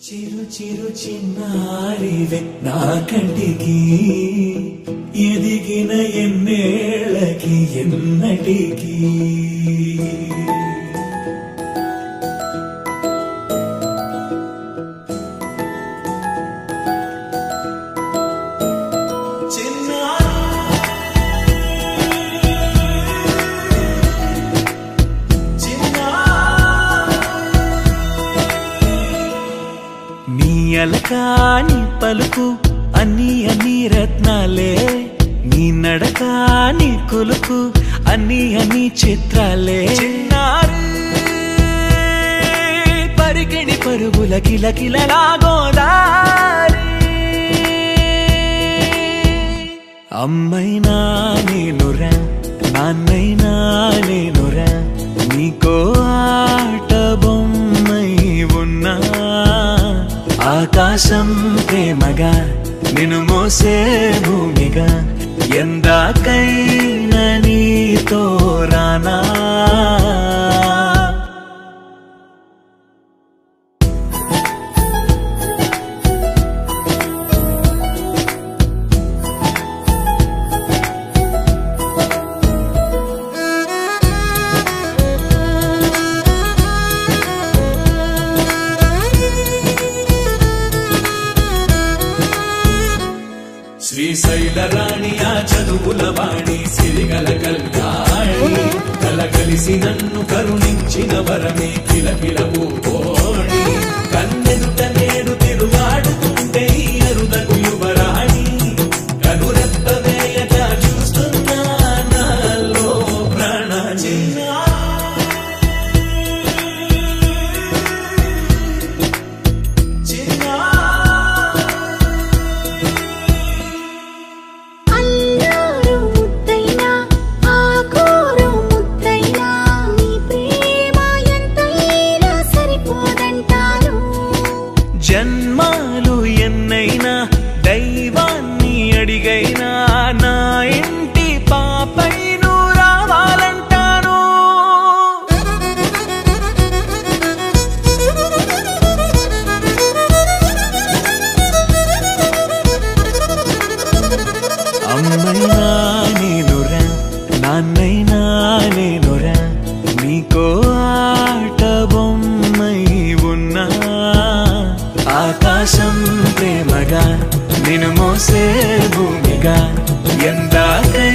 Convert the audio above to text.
చిరు చిరు చిన్నారివే నా కంటికి ఎదిగిన ఎన్నేళ్ళకి ఎన్నటికి అలకాని పలుకు అన్ని అన్ని రత్నాలే నీ నడకాని కొలుకు అన్ని అన్ని చిత్రాలే చిన్నారు పరికిణి పరుగుల కిలకిలలా గోదారి అమ్మైనా నేనురా నాన్నైనా నేనురా నీకో ఆట బొమ్మై ఉన్నా ఆకాశం ప్రేమగా నిన్ను మోసే భూమిగా ఎందాకైనా నీతో రానా శ్రీశైల రాణి ఆ చదువుల వాణి సిరిగల కళ్యాణి కలగలిసి నన్ను కరుణించిన వరమే కిలకిలవు కోణి కన్నెదుట నేడు తిరుగాడుతుంటే అరుదకు యువరాణి కనురెప్ప వేయట చూస్తున్నా నాలో ప్రాణ జన్మాలు ఎన్నైనా దైవాన్ని అడిగైనా నా ఇంటి పాపై నువ్వు రావాలంటాను అమ్మైనా నేనురా నాన్నైనా నేనురా నీకో ఆట బొమ్మై ఉన్నా ఆకాశం ప్రేమగా నిన్ను మోసే భూమిగా ఎందాకై